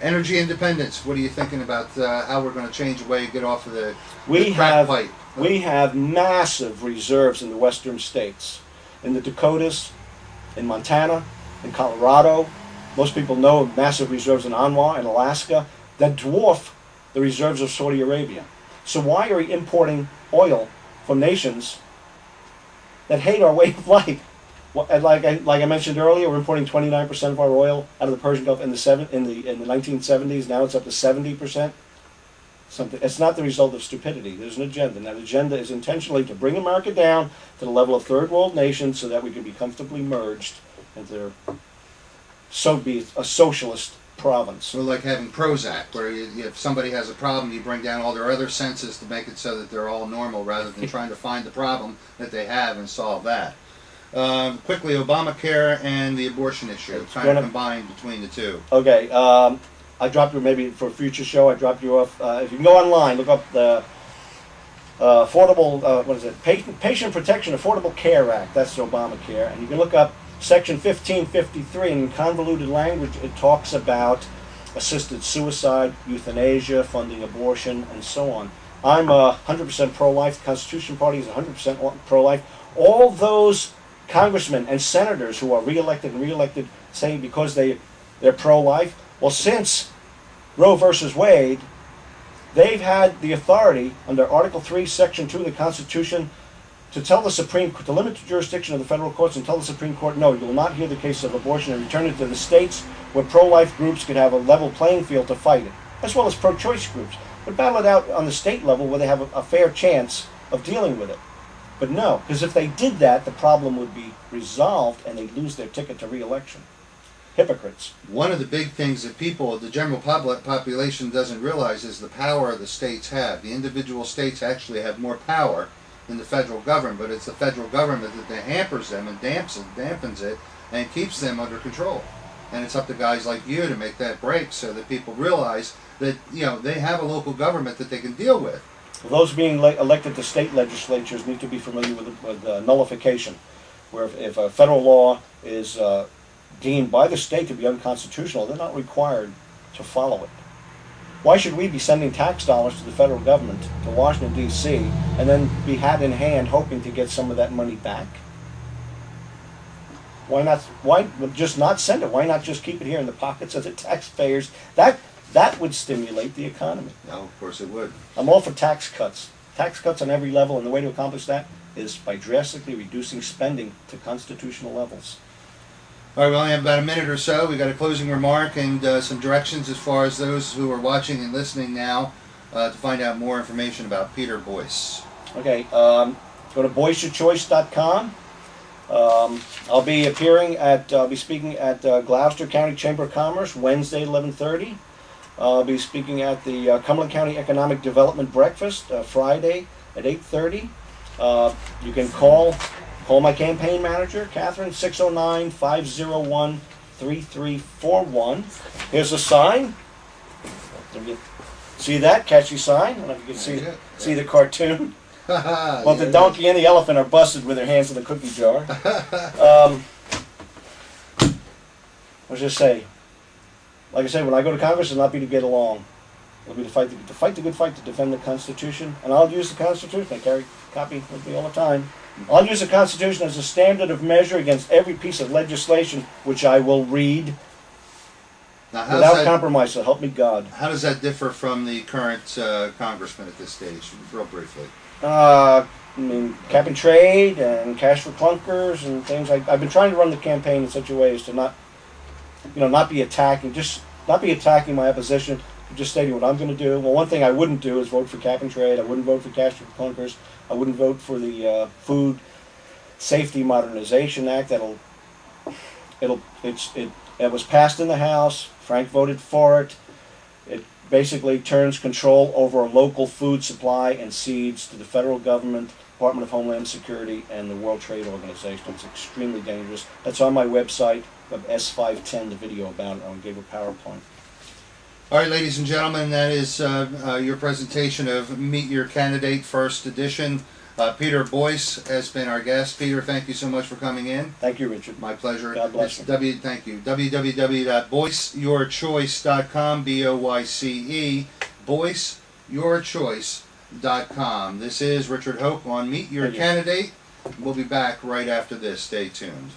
Energy independence. What are you thinking about how we're going to change the way you get off of the We crack have pipe? we have massive reserves in the western states, in the Dakotas, in Montana, in Colorado. Most people know of massive reserves in Anwar and Alaska that dwarf the reserves of Saudi Arabia. So why are we importing oil from nations that hate our way of life? Well, and like I mentioned earlier, we're importing 29% of our oil out of the Persian Gulf in the 1970s. Now it's up to 70%. Something. It's not the result of stupidity. There's an agenda, and that agenda is intentionally to bring America down to the level of third world nations so that we can be comfortably merged into be a socialist province. So like having Prozac, where if somebody has a problem, you bring down all their other senses to make it so that they're all normal, rather than trying to find the problem that they have and solve that. Quickly, Obamacare and the abortion issue, kind of combined between the two. Okay, I dropped you, maybe for a future show, I dropped you off. If you can go online, look up the Patient Protection Affordable Care Act. That's Obamacare. And you can look up Section 1553, and in convoluted language it talks about assisted suicide, euthanasia, funding abortion, and so on. I'm 100% pro-life. The Constitution Party is 100% pro-life. All those congressmen and senators who are reelected saying because they're pro-life, well, since Roe versus Wade, they've had the authority under Article 3, Section 2 of the Constitution to tell the to limit the jurisdiction of the federal courts and tell the Supreme Court, no, you will not hear the case of abortion, and return it to the states where pro-life groups could have a level playing field to fight it, as well as pro-choice groups. But battle it out on the state level where they have a fair chance of dealing with it. But no, because if they did that, the problem would be resolved and they'd lose their ticket to re-election. Hypocrites. One of the big things that the general population doesn't realize is the power the states have. The individual states actually have more power than the federal government, but it's the federal government that hampers them and dampens it and keeps them under control. And it's up to guys like you to make that break so that people realize that they have a local government that they can deal with. Those being elected to state legislatures need to be familiar with nullification, where if a federal law is deemed by the state to be unconstitutional, they're not required to follow it. Why should we be sending tax dollars to the federal government, to Washington, D.C., and then be hat in hand hoping to get some of that money back? Why not? Why just not send it? Why not just keep it here in the pockets of the taxpayers? That would stimulate the economy. No, of course it would. I'm all for tax cuts. Tax cuts on every level, and the way to accomplish that is by drastically reducing spending to constitutional levels. All right, we only have about a minute or so. We got a closing remark and some directions as far as those who are watching and listening now to find out more information about Peter Boyce. Okay, go to boyceyourchoice.com. I'll be speaking at Gloucester County Chamber of Commerce Wednesday, 11:30. I'll be speaking at the Cumberland County Economic Development Breakfast Friday at 8:30. You can call my campaign manager, Catherine, 609-501-3341. Here's a sign. See that catchy sign? I don't know if you can see the cartoon. Well, the donkey and the elephant are busted with their hands in the cookie jar. What's I say? Like I said, when I go to Congress, it'll not be to get along. It'll be to fight the good fight, to defend the Constitution. And I'll use the Constitution. I carry a copy with me all the time. I'll use the Constitution as a standard of measure against every piece of legislation which I will read without compromise, so help me God. How does that differ from the current congressman at this stage, real briefly? I mean, cap and trade and cash for clunkers and things. I've been trying to run the campaign in such a way as to not be attacking my opposition, but just stating what I'm going to do. Well, one thing I wouldn't do is vote for cap and trade. I wouldn't vote for cash for clunkers. I wouldn't vote for the Food Safety Modernization Act. It was passed in the House. Frank voted for it. It basically turns control over local food supply and seeds to the federal government, Department of Homeland Security, and the World Trade Organization. It's extremely dangerous. That's on my website of S510, the video about it. I gave a PowerPoint. All right, ladies and gentlemen, that is your presentation of Meet Your Candidate First Edition. Peter Boyce has been our guest. Peter, thank you so much for coming in. Thank you, Richard. My pleasure. God bless you. Thank you. www.boyceyourchoice.com, B-O-Y-C-E, boyceyourchoice.com. This is Richard Hoch on Meet Your Thank you. Candidate. We'll be back right after this. Stay tuned.